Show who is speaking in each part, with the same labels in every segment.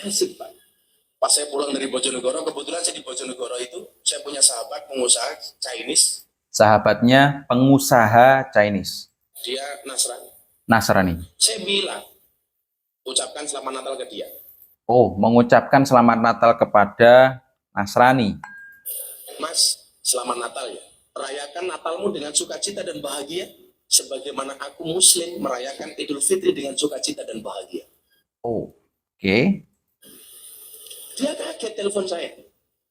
Speaker 1: Asik Pak. Pas saya pulang dari Bojonegoro, kebetulan saya di Bojonegoro itu, saya punya sahabat pengusaha Chinese.
Speaker 2: Sahabatnya pengusaha Chinese.
Speaker 1: Dia Nasrani.
Speaker 2: Nasrani.
Speaker 1: Saya bilang, ucapkan selamat Natal ke dia.
Speaker 2: Oh, mengucapkan selamat Natal kepada Nasrani.
Speaker 1: Mas, selamat Natal ya. Rayakan Natalmu dengan sukacita dan bahagia, sebagaimana aku Muslim merayakan Idul Fitri dengan sukacita dan bahagia.
Speaker 2: Oh, oke.
Speaker 1: Dia kaget telepon saya.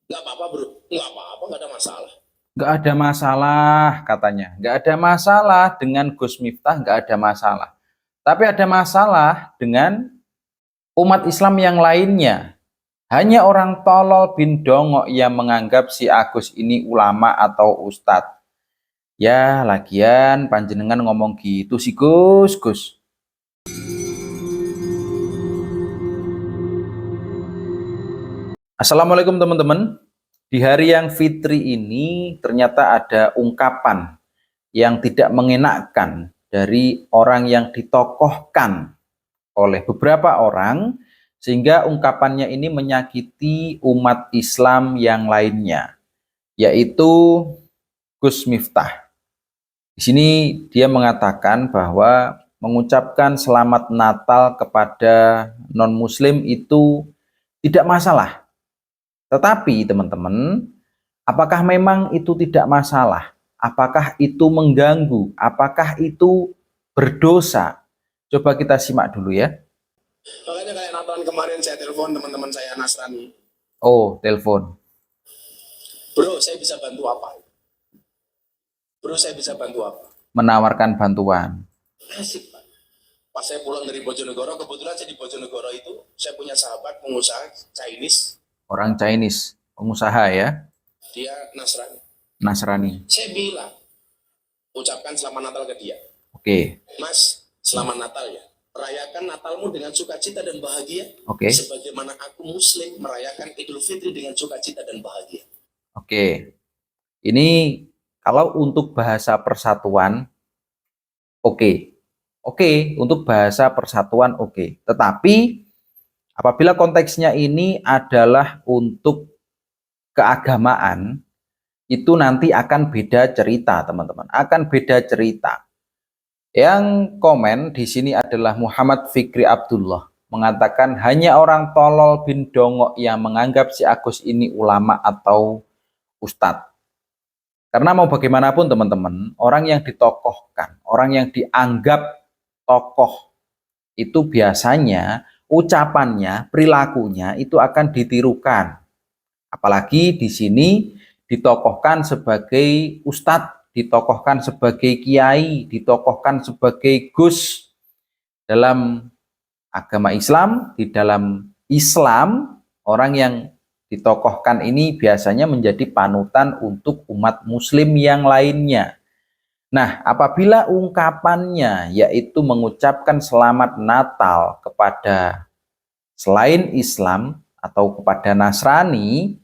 Speaker 1: Nggak apa-apa bro, nggak apa-apa, nggak ada masalah.
Speaker 2: Nggak ada masalah katanya. Nggak ada masalah dengan Gus Miftah, nggak ada masalah. Tapi ada masalah dengan umat Islam yang lainnya. Hanya orang tolol bin dongok yang menganggap si Agus ini ulama atau ustadz. Ya, lagian panjenengan ngomong gitu sih Gus. Assalamualaikum teman-teman. Di hari yang fitri ini ternyata ada ungkapan yang tidak mengenakkan dari orang yang ditokohkan oleh beberapa orang, sehingga ungkapannya ini menyakiti umat Islam yang lainnya, yaitu Gus Miftah. Di sini dia mengatakan bahwa mengucapkan selamat Natal kepada non-muslim itu tidak masalah. Tetapi teman-teman, apakah memang itu tidak masalah? Apakah itu mengganggu? Apakah itu berdosa? Coba kita simak dulu ya.
Speaker 1: Makanya kayak Natalan kemarin saya telepon teman-teman saya Nasrani.
Speaker 2: Oh, telepon.
Speaker 1: Bro, saya bisa bantu apa? Bro, saya bisa bantu apa?
Speaker 2: Menawarkan bantuan.
Speaker 1: Asik Pak. Pas saya pulang dari Bojonegoro, kebetulan saya di Bojonegoro itu, saya punya sahabat pengusaha Chinese.
Speaker 2: Orang Chinese, pengusaha ya.
Speaker 1: Dia Nasrani.
Speaker 2: Nasrani.
Speaker 1: Saya bilang, ucapkan selamat Natal ke dia.
Speaker 2: Oke.
Speaker 1: Mas, selamat Natal ya. Rayakan Natalmu dengan sukacita dan bahagia.
Speaker 2: Oke.
Speaker 1: Sebagaimana aku Muslim merayakan Idul Fitri dengan sukacita dan bahagia.
Speaker 2: Oke. Ini kalau untuk bahasa persatuan, oke. Oke, untuk bahasa persatuan oke. Tetapi apabila konteksnya ini adalah untuk keagamaan, itu nanti akan beda cerita, teman-teman. Akan beda cerita. Yang komen di sini adalah Muhammad Fikri Abdullah, mengatakan hanya orang tolol bin dongok yang menganggap si Agus ini ulama atau ustadz. Karena mau bagaimanapun teman-teman, orang yang ditokohkan, orang yang dianggap tokoh itu biasanya ucapannya, perilakunya itu akan ditirukan. Apalagi di sini ditokohkan sebagai ustadz, ditokohkan sebagai kiai, ditokohkan sebagai gus. Dalam agama Islam, di dalam Islam, orang yang ditokohkan ini biasanya menjadi panutan untuk umat muslim yang lainnya. Nah, apabila ungkapannya yaitu mengucapkan selamat Natal kepada selain Islam atau kepada Nasrani,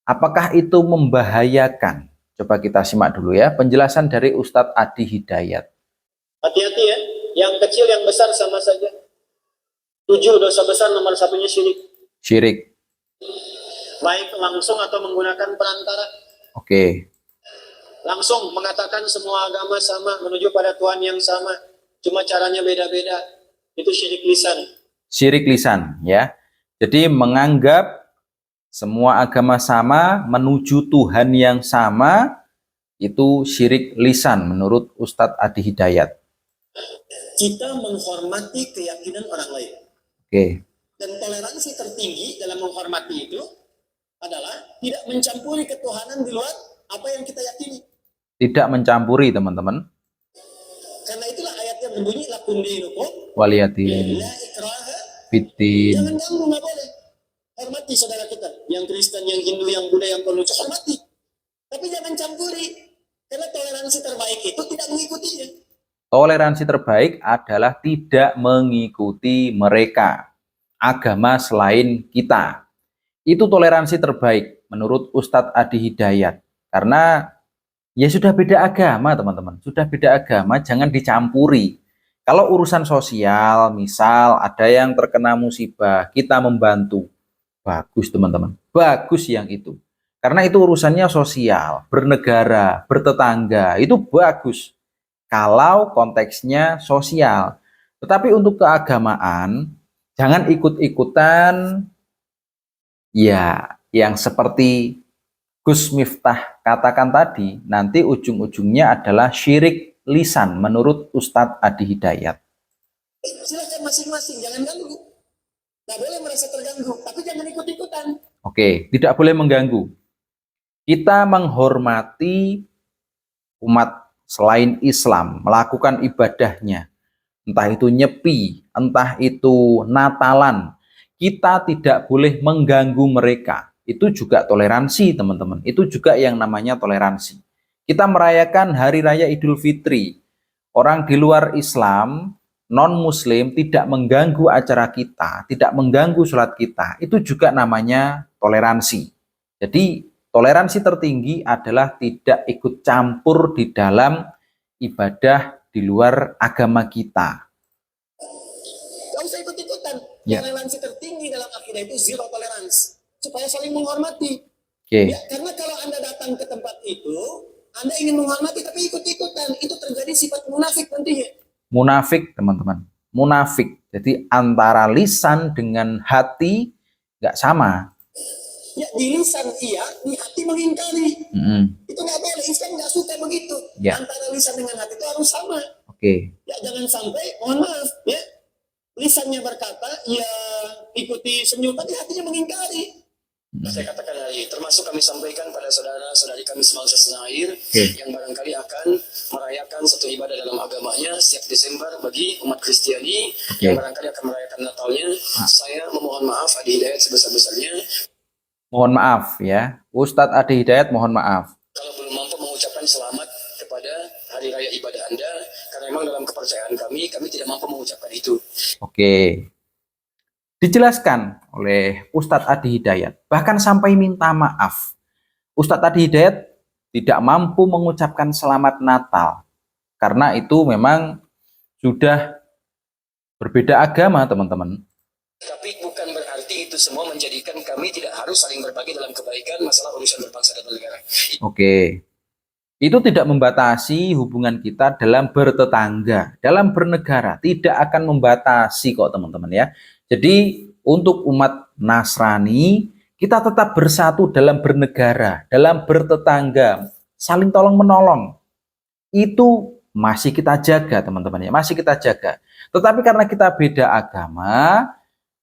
Speaker 2: apakah itu membahayakan? Coba kita simak dulu ya penjelasan dari Ustadz Adi Hidayat.
Speaker 3: Hati-hati ya, yang kecil yang besar sama saja. 7 dosa besar, nomor satunya syirik.
Speaker 2: Syirik.
Speaker 3: Baik langsung atau menggunakan perantara.
Speaker 2: Oke.
Speaker 3: Langsung mengatakan semua agama sama, menuju pada Tuhan yang sama, cuma caranya beda-beda. Itu syirik lisan.
Speaker 2: Syirik lisan ya. Jadi menganggap semua agama sama, menuju Tuhan yang sama, itu syirik lisan menurut Ustadz Adi Hidayat.
Speaker 3: Kita menghormati keyakinan orang lain.
Speaker 2: Oke.
Speaker 3: Dan toleransi tertinggi dalam menghormati itu adalah tidak mencampuri ketuhanan di luar apa yang kita yakini.
Speaker 2: Tidak mencampuri teman-teman.
Speaker 3: Karena itulah ayat yang berbunyi lakum dinukum
Speaker 2: Waliyadin.
Speaker 3: la ikraha.
Speaker 2: Fitin.
Speaker 3: Jangan ganggu, nggak boleh. Hormati saudara kita, yang Kristen, yang Hindu, yang Buddha, yang Konghucu, hormati. Tapi jangan campuri, karena toleransi terbaik itu tidak mengikutinya.
Speaker 2: Toleransi terbaik adalah tidak mengikuti mereka, agama selain kita. Itu toleransi terbaik menurut Ustadz Adi Hidayat. Karena ya sudah beda agama teman-teman, sudah beda agama, jangan dicampuri. Kalau urusan sosial, misal ada yang terkena musibah, kita membantu. Bagus teman-teman, bagus yang itu. Karena itu urusannya sosial, bernegara, bertetangga, itu bagus. Kalau konteksnya sosial. Tetapi untuk keagamaan, jangan ikut-ikutan ya yang seperti Gus Miftah katakan tadi, nanti ujung-ujungnya adalah syirik lisan menurut Ustadz Adi Hidayat.
Speaker 3: Silakan masing-masing, jangan ganggu. Nggak boleh merasa terganggu, tapi jangan ikut-ikutan.
Speaker 2: Oke, tidak boleh mengganggu. Kita menghormati umat selain Islam, melakukan ibadahnya. Entah itu nyepi, entah itu Natalan. Kita tidak boleh mengganggu mereka. Itu juga toleransi, teman-teman. Itu juga yang namanya toleransi. Kita merayakan Hari Raya Idul Fitri. Orang di luar Islam, non-Muslim tidak mengganggu acara kita, tidak mengganggu sholat kita. Itu juga namanya toleransi. Jadi, toleransi tertinggi adalah tidak ikut campur di dalam ibadah di luar agama kita.
Speaker 3: Gak usah ikut-ikutan.
Speaker 2: Ya.
Speaker 3: Toleransi tertinggi dalam akidah itu zero tolerance. Supaya saling menghormati.
Speaker 2: Oke.
Speaker 3: Ya, karena kalau Anda datang ke tempat itu, Anda ingin menghormati tapi ikut-ikutan, itu terjadi sifat munafik nantinya.
Speaker 2: Munafik, teman-teman. Munafik. Jadi antara lisan dengan hati nggak sama.
Speaker 3: Ya, di lisan iya, di hati mengingkari. Itu nggak boleh, Islam nggak suka begitu.
Speaker 2: Ya.
Speaker 3: Antara lisan dengan hati itu harus sama.
Speaker 2: Oke.
Speaker 3: Ya, jangan sampai, mohon maaf, ya, lisannya berkata, ya ikuti senyum, tapi hatinya mengingkari. Saya katakan hari, termasuk kami sampaikan pada saudara-saudari kami sebangsa setanah air yang barangkali akan merayakan satu ibadah dalam agamanya setiap Desember bagi umat Kristiani yang barangkali akan merayakan Natalnya. Saya memohon maaf Adi Hidayat sebesar-besarnya.
Speaker 2: Mohon maaf ya, Ustadz Adi Hidayat mohon maaf.
Speaker 3: Kalau belum mampu mengucapkan selamat kepada hari raya ibadah Anda, karena memang dalam kepercayaan kami tidak mampu mengucapkan itu.
Speaker 2: Oke. Dijelaskan oleh Ustadz Adi Hidayat, bahkan sampai minta maaf. Ustadz Adi Hidayat tidak mampu mengucapkan selamat Natal, karena itu memang sudah berbeda agama, teman-teman.
Speaker 3: Tapi bukan berarti itu semua menjadikan kami tidak harus saling berbagi dalam kebaikan masalah urusan berbangsa dan negara.
Speaker 2: Oke. Itu tidak membatasi hubungan kita dalam bertetangga, dalam bernegara. Tidak akan membatasi kok, teman-teman ya. Jadi untuk umat Nasrani, kita tetap bersatu dalam bernegara, dalam bertetangga, saling tolong-menolong. Itu masih kita jaga, teman-teman ya, masih kita jaga. Tetapi karena kita beda agama,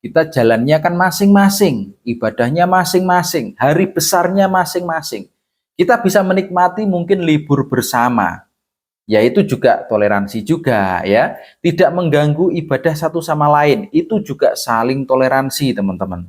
Speaker 2: kita jalannya kan masing-masing, ibadahnya masing-masing, hari besarnya masing-masing. Kita bisa menikmati mungkin libur bersama. Ya itu juga toleransi juga ya. Tidak mengganggu ibadah satu sama lain. Itu juga saling toleransi, teman-teman.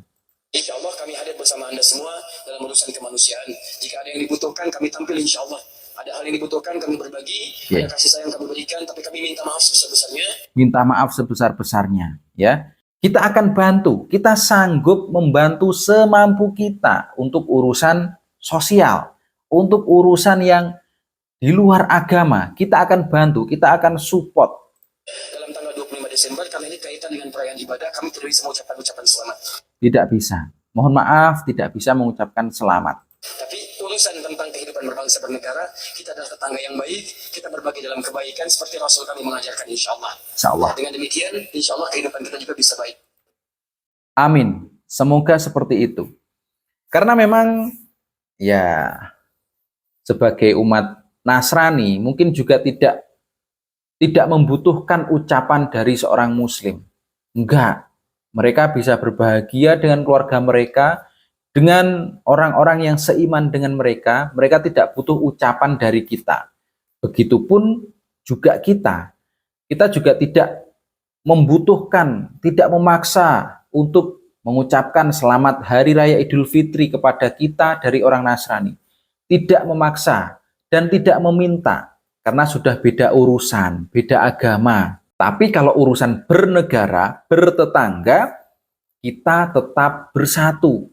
Speaker 3: Insya Allah kami hadir bersama Anda semua dalam urusan kemanusiaan. Jika ada yang dibutuhkan kami tampil insya Allah. Ada hal yang dibutuhkan kami berbagi. Ada kasih sayang kami berikan. Tapi kami minta maaf sebesar-besarnya.
Speaker 2: Minta maaf sebesar-besarnya ya. Kita akan bantu. Kita sanggup membantu semampu kita untuk urusan sosial. Untuk urusan yang di luar agama, kita akan bantu, kita akan support.
Speaker 3: Dalam tanggal 25 Desember, karena ini kaitan dengan perayaan ibadah, kami tidak bisa mengucapkan ucapan selamat.
Speaker 2: Tidak bisa. Mohon maaf, tidak bisa mengucapkan selamat.
Speaker 3: Tapi urusan tentang kehidupan berbangsa bernegara, kita adalah tetangga yang baik, kita berbagi dalam kebaikan seperti Rasul kami mengajarkan insya Allah.
Speaker 2: Insya Allah.
Speaker 3: Dengan demikian, insya Allah kehidupan kita juga bisa baik.
Speaker 2: Amin. Semoga seperti itu. Karena memang, ya, sebagai umat Nasrani mungkin juga tidak membutuhkan ucapan dari seorang muslim. Enggak. Mereka bisa berbahagia dengan keluarga mereka, dengan orang-orang yang seiman dengan mereka. Mereka tidak butuh ucapan dari kita. Begitupun juga kita. Kita juga tidak membutuhkan, tidak memaksa untuk mengucapkan selamat Hari Raya Idul Fitri kepada kita dari orang Nasrani. Tidak memaksa dan tidak meminta karena sudah beda urusan, beda agama. Tapi kalau urusan bernegara, bertetangga, kita tetap bersatu.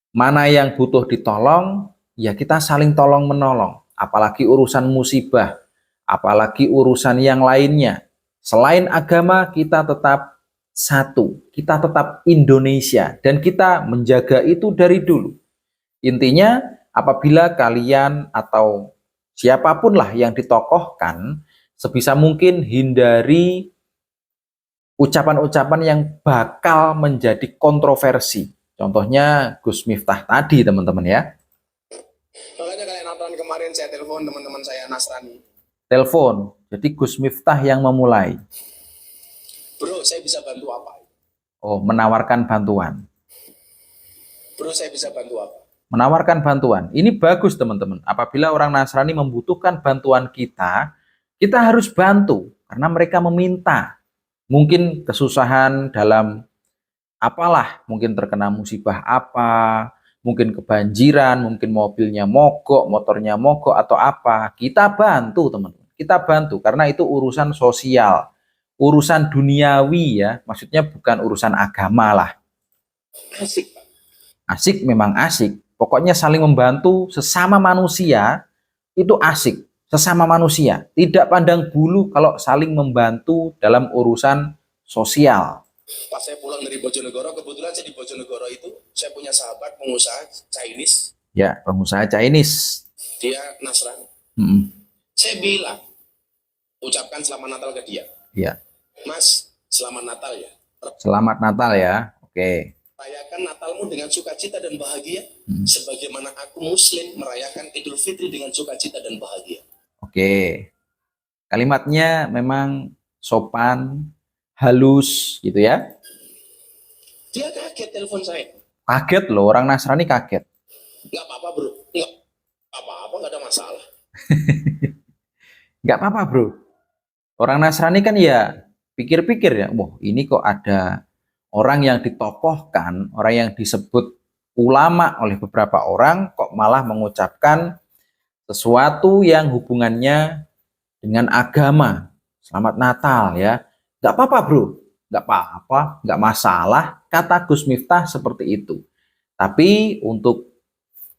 Speaker 2: Mana yang butuh ditolong, ya kita saling tolong-menolong. Apalagi urusan musibah, apalagi urusan yang lainnya. Selain agama, kita tetap satu, kita tetap Indonesia, dan kita menjaga itu dari dulu. Intinya, apabila kalian atau siapapun lah yang ditokohkan, sebisa mungkin hindari ucapan-ucapan yang bakal menjadi kontroversi. Contohnya Gus Miftah tadi, teman-teman ya.
Speaker 1: Makanya kayak Natal kemarin saya telepon teman-teman saya Nasrani.
Speaker 2: Telepon, jadi Gus Miftah yang memulai.
Speaker 1: Bro, saya bisa bantu apa?
Speaker 2: Oh, menawarkan bantuan.
Speaker 1: Bro, saya bisa bantu apa?
Speaker 2: Menawarkan bantuan. Ini bagus, teman-teman. Apabila orang Nasrani membutuhkan bantuan kita harus bantu karena mereka meminta. Mungkin kesusahan dalam apalah, mungkin terkena musibah apa, mungkin kebanjiran, mungkin mobilnya mogok, motornya mogok atau apa. Kita bantu, teman-teman. Kita bantu karena itu urusan sosial, urusan duniawi ya. Maksudnya bukan urusan agama lah.
Speaker 1: Asik, Pak.
Speaker 2: Asik memang asik. Pokoknya saling membantu sesama manusia itu asik. Sesama manusia. Tidak pandang bulu kalau saling membantu dalam urusan sosial.
Speaker 1: Pas saya pulang dari Bojonegoro, kebetulan saya di Bojonegoro itu, saya punya sahabat pengusaha Chinese,
Speaker 2: Ya, pengusaha Chinese.
Speaker 1: dia Nasrani.
Speaker 2: Mm-mm.
Speaker 1: Saya bilang, ucapkan selamat Natal ke dia.
Speaker 2: Ya,
Speaker 1: Mas, selamat Natal ya.
Speaker 2: selamat Natal ya. Oke.
Speaker 1: Rayakan Natalmu dengan sukacita dan bahagia,
Speaker 2: Hmm.
Speaker 1: sebagaimana aku Muslim merayakan Idul Fitri dengan sukacita dan bahagia.
Speaker 2: Oke. Kalimatnya memang sopan, halus gitu ya.
Speaker 1: Dia kaget telepon saya.
Speaker 2: Kaget loh, orang Nasrani kaget.
Speaker 1: Nggak apa-apa bro, nggak apa-apa, nggak ada masalah.
Speaker 2: Nggak apa-apa bro. Orang Nasrani kan ya pikir-pikir ya, wah ini kok ada orang yang ditokohkan, orang yang disebut ulama oleh beberapa orang, kok malah mengucapkan sesuatu yang hubungannya dengan agama. Selamat Natal ya. Nggak apa-apa bro, nggak apa-apa, nggak masalah. Kata Gus Miftah seperti itu. Tapi untuk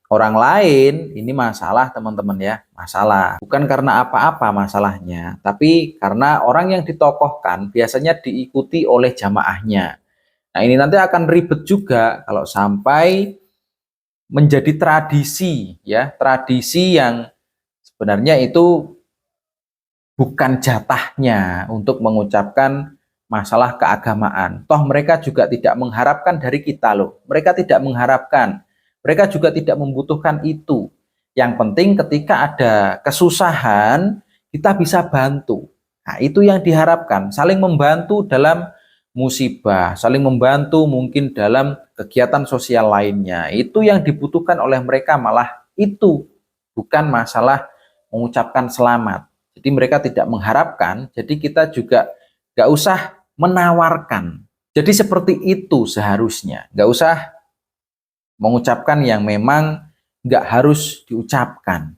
Speaker 2: orang lain ini masalah teman-teman ya, masalah. Bukan karena apa-apa masalahnya, tapi karena orang yang ditokohkan biasanya diikuti oleh jamaahnya. Nah ini nanti akan ribet juga kalau sampai menjadi tradisi ya, tradisi yang sebenarnya itu bukan jatahnya untuk mengucapkan masalah keagamaan. Toh mereka juga tidak mengharapkan dari kita loh. Mereka tidak mengharapkan. Mereka juga tidak membutuhkan itu. Yang penting ketika ada kesusahan, kita bisa bantu. Nah, itu yang diharapkan. Saling membantu dalam musibah, saling membantu mungkin dalam kegiatan sosial lainnya. Itu yang dibutuhkan oleh mereka malah itu. Bukan masalah mengucapkan selamat. Jadi mereka tidak mengharapkan, jadi kita juga nggak usah menawarkan. Jadi seperti itu seharusnya. Nggak usah mengucapkan yang memang nggak harus diucapkan.